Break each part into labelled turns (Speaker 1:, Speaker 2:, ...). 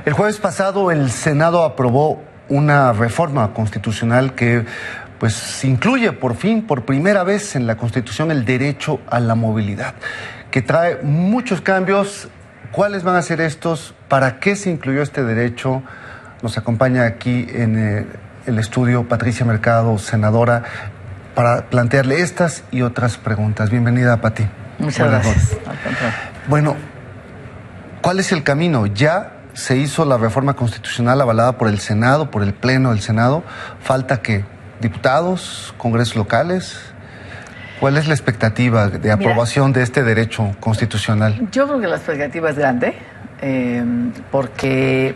Speaker 1: El jueves pasado el Senado aprobó una reforma constitucional que pues incluye por fin, por primera vez en la Constitución, el derecho a la movilidad, que trae muchos cambios. ¿Cuáles van a ser estos? ¿Para qué se incluyó este derecho? Nos acompaña aquí en el estudio Patricia Mercado, senadora, para plantearle estas y otras preguntas. Bienvenida, Pati.
Speaker 2: Muchas gracias.
Speaker 1: Bueno, ¿cuál es el camino? Ya se hizo la reforma constitucional avalada por el Senado, por el Pleno del Senado. ¿Falta qué? ¿Diputados? ¿Congresos locales? ¿Cuál es la expectativa de aprobación de este derecho constitucional?
Speaker 2: Yo creo que la expectativa es grande, porque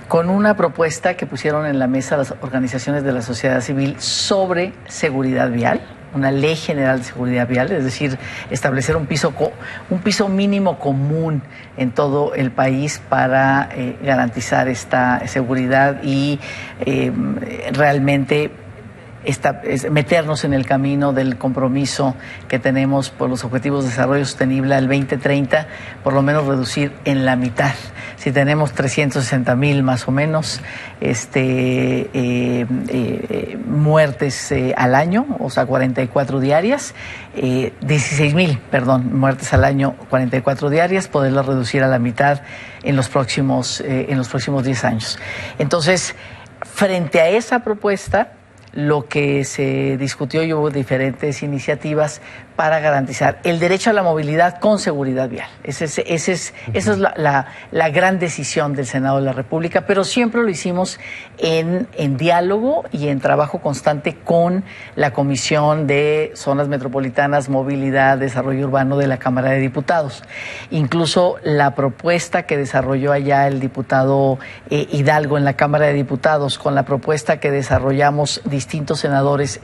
Speaker 2: con una propuesta que pusieron en la mesa las organizaciones de la sociedad civil sobre seguridad vial, una ley general de seguridad vial, es decir, establecer un piso mínimo común en todo el país para garantizar esta seguridad y realmente meternos en el camino del compromiso que tenemos por los Objetivos de Desarrollo Sostenible al 2030, por lo menos reducir en la mitad. Si tenemos 360,000 más o menos muertes al año, o sea, 44 diarias, 16,000, muertes al año, 44 diarias, poderlas reducir a la mitad en los próximos 10 años. Entonces, frente a esa propuesta, lo que se discutió y hubo diferentes iniciativas para garantizar el derecho a la movilidad con seguridad vial. Esa es la gran decisión del Senado de la República, pero siempre lo hicimos en diálogo y en trabajo constante con la Comisión de Zonas Metropolitanas, Movilidad, Desarrollo Urbano de la Cámara de Diputados. Incluso la propuesta que desarrolló allá el diputado Hidalgo en la Cámara de Diputados, con la propuesta que desarrollamos distintos senadores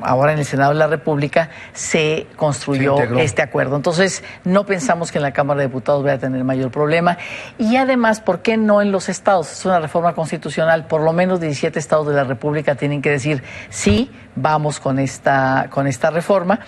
Speaker 2: ahora en el Senado de la República, se construyó este acuerdo. Entonces, no pensamos que en la Cámara de Diputados vaya a tener mayor problema. Y además, ¿por qué no en los estados? Es una reforma constitucional. Por lo menos 17 estados de la República tienen que decir sí, vamos con esta reforma,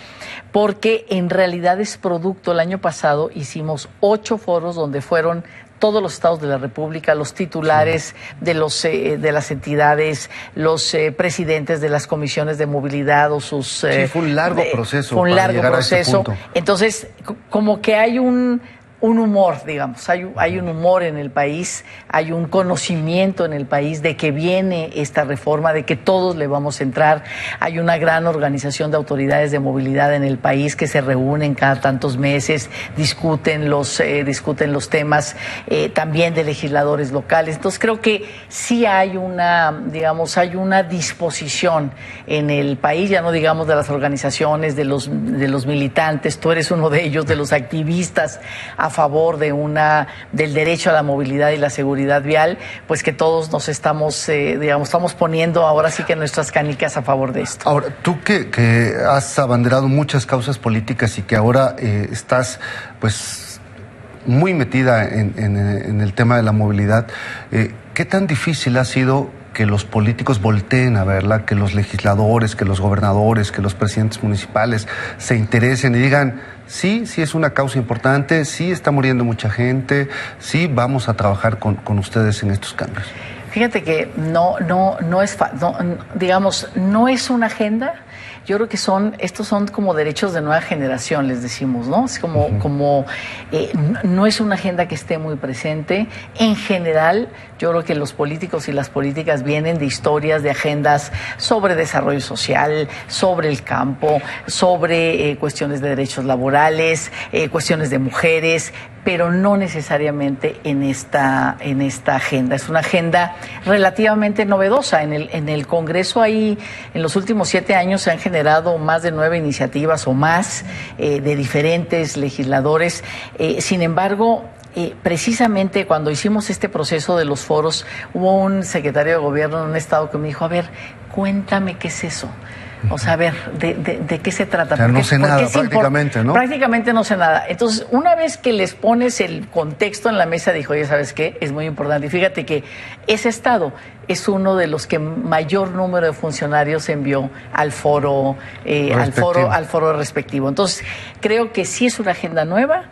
Speaker 2: porque en realidad es producto. El año pasado hicimos 8 foros donde fueron todos los estados de la República, los titulares de las entidades, los presidentes de las comisiones de movilidad o sus...
Speaker 1: fue un largo proceso.
Speaker 2: Fue un largo proceso.
Speaker 1: A este punto.
Speaker 2: Entonces, como que hay un humor, digamos, hay un humor en el país, hay un conocimiento en el país de que viene esta reforma, de que todos le vamos a entrar. Hay una gran organización de autoridades de movilidad en el país que se reúnen cada tantos meses, discuten los temas, también de legisladores locales. Entonces creo que sí hay una disposición en el país, ya no digamos de las organizaciones, de los militantes. Tú eres uno de ellos, de los activistas a favor del derecho a la movilidad y la seguridad vial, pues que todos nos estamos poniendo ahora sí que nuestras canicas a favor de esto.
Speaker 1: Ahora, tú que has abanderado muchas causas políticas y que ahora estás pues muy metida en el tema de la movilidad, ¿qué tan difícil ha sido que los políticos volteen a verla, que los legisladores, que los gobernadores, que los presidentes municipales se interesen y digan, sí es una causa importante, sí está muriendo mucha gente, sí vamos a trabajar con ustedes en estos cambios?
Speaker 2: Fíjate que no es una agenda. Yo creo que estos son como derechos de nueva generación, les decimos, ¿no? Es no es una agenda que esté muy presente. En general, yo creo que los políticos y las políticas vienen de historias, de agendas sobre desarrollo social, sobre el campo, sobre cuestiones de derechos laborales, cuestiones de mujeres, pero no necesariamente en esta agenda. Es una agenda relativamente novedosa. En el Congreso en los últimos 7 años se han generado más de 9 iniciativas o más de diferentes legisladores. Sin embargo, precisamente cuando hicimos este proceso de los foros, hubo un secretario de gobierno en un estado que me dijo, a ver, cuéntame qué es eso. O sea, a ver, ¿de qué se trata?
Speaker 1: O sea, no sé nada prácticamente, ¿no?
Speaker 2: Prácticamente no sé nada. Entonces, una vez que les pones el contexto en la mesa, dijo, oye, ¿sabes qué? Es muy importante. Y fíjate que ese estado es uno de los que mayor número de funcionarios envió al foro, al foro respectivo. Entonces, creo que sí es una agenda nueva.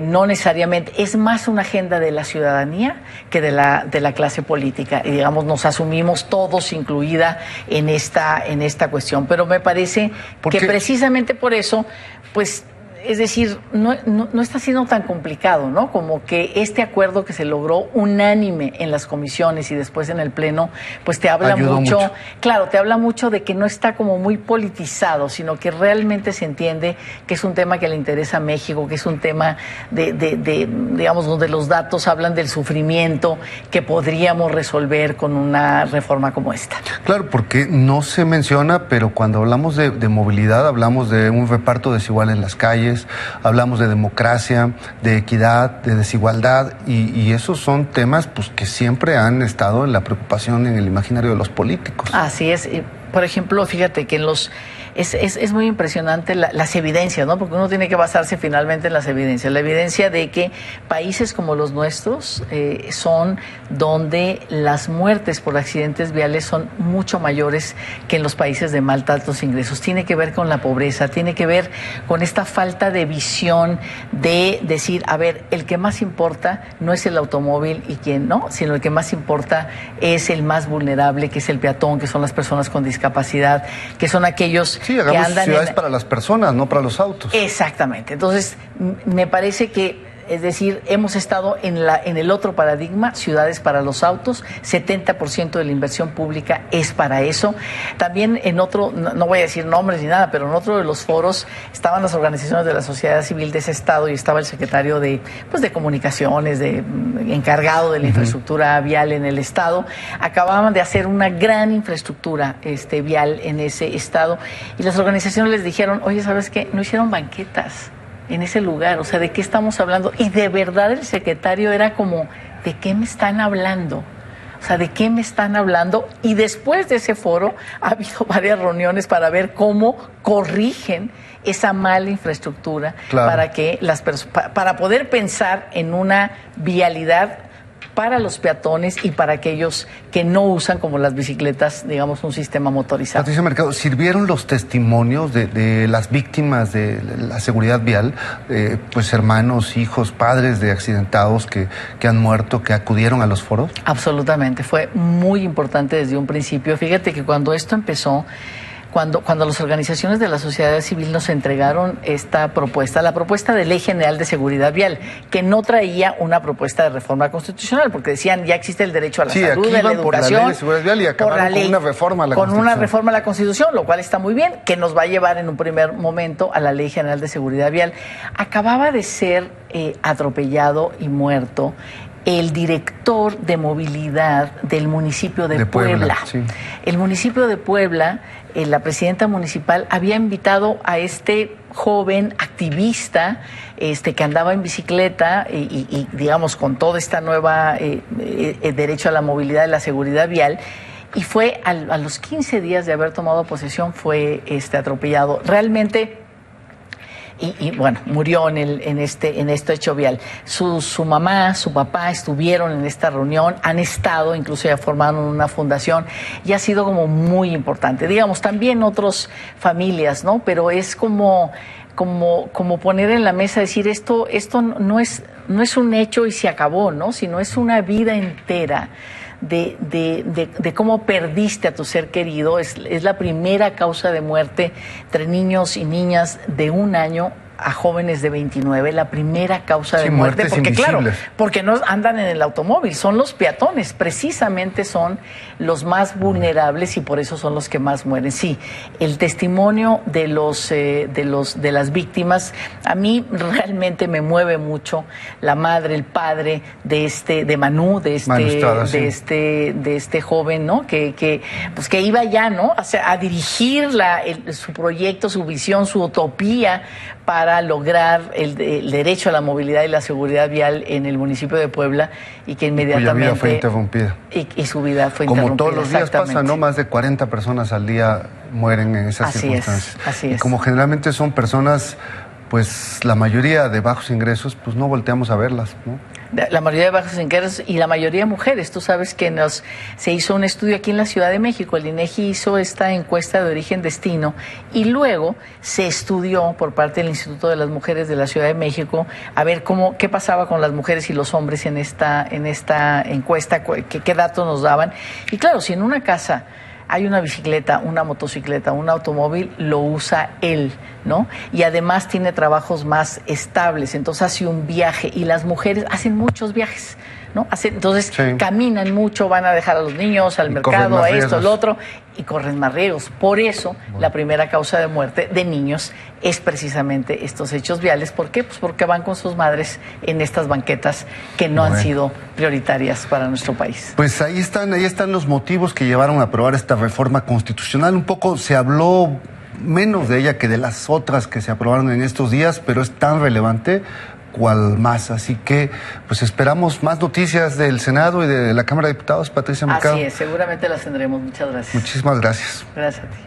Speaker 2: No necesariamente, es más una agenda de la ciudadanía que de la clase política. Y digamos, nos asumimos todos incluida en esta cuestión. Pero me parece que precisamente por eso, pues, es decir, no está siendo tan complicado, ¿no? Como que este acuerdo que se logró unánime en las comisiones y después en el Pleno, pues te habla mucho. Claro, te habla mucho de que no está como muy politizado, sino que realmente se entiende que es un tema que le interesa a México, que es un tema digamos, donde los datos hablan del sufrimiento que podríamos resolver con una reforma como esta.
Speaker 1: Claro, porque no se menciona, pero cuando hablamos de movilidad, hablamos de un reparto desigual en las calles, hablamos de democracia, de equidad, de desigualdad, y esos son temas pues que siempre han estado en la preocupación en el imaginario de los políticos.
Speaker 2: Así es. Por ejemplo, fíjate que es muy impresionante las evidencias, ¿no? Porque uno tiene que basarse finalmente en las evidencias. La evidencia de que países como los nuestros son donde las muertes por accidentes viales son mucho mayores que en los países de altos ingresos. Tiene que ver con la pobreza, tiene que ver con esta falta de visión de decir, a ver, el que más importa no es el automóvil y quién no, sino el que más importa es el más vulnerable, que es el peatón, que son las personas con discapacidad, que son aquellos
Speaker 1: que andan ciudades para las personas, no para los autos.
Speaker 2: Exactamente. Entonces, me parece que, es decir, hemos estado en el otro paradigma, ciudades para los autos, 70% de la inversión pública es para eso. También en otro, no voy a decir nombres ni nada, pero en otro de los foros estaban las organizaciones de la sociedad civil de ese estado y estaba el secretario de comunicaciones, encargado de la infraestructura vial en el estado. Acababan de hacer una gran infraestructura vial en ese estado y las organizaciones les dijeron, oye, ¿sabes qué? No hicieron banquetas en ese lugar, o sea, ¿de qué estamos hablando? Y de verdad el secretario era como, ¿de qué me están hablando? O sea, ¿de qué me están hablando? Y después de ese foro ha habido varias reuniones para ver cómo corrigen esa mala infraestructura, claro, para que para poder pensar en una vialidad para los peatones y para aquellos que no usan, como las bicicletas, digamos, un sistema motorizado.
Speaker 1: Patricia Mercado, ¿sirvieron los testimonios de las víctimas de la seguridad vial? Pues hermanos, hijos, padres de accidentados que han muerto, que acudieron a los foros.
Speaker 2: Absolutamente, fue muy importante desde un principio. Fíjate que cuando esto empezó, cuando las organizaciones de la sociedad civil nos entregaron esta propuesta, la propuesta de Ley General de Seguridad Vial, que no traía una propuesta de reforma constitucional, porque decían ya existe el derecho a la salud, a la educación, por la Ley de Seguridad Vial y acabaron con una reforma a la Constitución. Con una reforma a la Constitución, lo cual está muy bien, que nos va a llevar en un primer momento a la Ley General de Seguridad Vial. Acababa de ser atropellado y muerto el director de movilidad del municipio de Puebla. Sí. El municipio de Puebla, la presidenta municipal había invitado a este joven activista que andaba en bicicleta y digamos con toda esta nueva derecho a la movilidad y la seguridad vial, y fue a los 15 días de haber tomado posesión fue atropellado. Realmente. Y bueno, murió en este hecho vial. Su mamá, su papá estuvieron en esta reunión, han estado, incluso ya formaron una fundación y ha sido como muy importante. Digamos, también otras familias, ¿no? Pero es como poner en la mesa, decir esto no es un hecho y se acabó, ¿no? Sino es una vida entera de cómo perdiste a tu ser querido. Es la primera causa de muerte entre niños y niñas de 1 año a jóvenes de 29, la primera causa de muerte, porque invisibles. Claro, porque no andan en el automóvil, son los peatones, precisamente son los más vulnerables y por eso son los que más mueren. Sí, el testimonio de las víctimas a mí realmente me mueve mucho. La madre, el padre de Manu, de este joven, ¿no? Que iba ya, ¿no? O sea, a dirigir su proyecto, su visión, su utopía para lograr el derecho a la movilidad y la seguridad vial en el municipio de Puebla y que inmediatamente...
Speaker 1: Cuya vida fue interrumpida.
Speaker 2: Y su vida fue interrumpida.
Speaker 1: Como todos los días pasa, ¿no? Más de 40 personas al día mueren en esas circunstancias.
Speaker 2: Así es.
Speaker 1: Y como generalmente son personas, pues la mayoría de bajos ingresos, pues no volteamos a verlas, ¿no?
Speaker 2: La mayoría de bajos ingresos y la mayoría de mujeres. Tú sabes que se hizo un estudio aquí en la Ciudad de México, el INEGI hizo esta encuesta de origen-destino y luego se estudió por parte del Instituto de las Mujeres de la Ciudad de México a ver qué pasaba con las mujeres y los hombres en esta encuesta, qué datos nos daban. Y claro, si en una casa hay una bicicleta, una motocicleta, un automóvil, lo usa él, ¿no? Y además tiene trabajos más estables, entonces hace un viaje y las mujeres hacen muchos viajes, ¿no? Entonces caminan mucho, van a dejar a los niños al mercado, a esto, al otro, y corren más riesgos. Por eso, la primera causa de muerte de niños es precisamente estos hechos viales. ¿Por qué? Pues porque van con sus madres en estas banquetas que no han sido prioritarias para nuestro país.
Speaker 1: Pues ahí están los motivos que llevaron a aprobar esta reforma constitucional. Un poco se habló menos de ella que de las otras que se aprobaron en estos días, pero es tan relevante cual más. Así que pues esperamos más noticias del Senado y de la Cámara de Diputados, Patricia Mercado.
Speaker 2: Así es, seguramente las tendremos. Muchas gracias.
Speaker 1: Muchísimas gracias.
Speaker 2: Gracias a ti.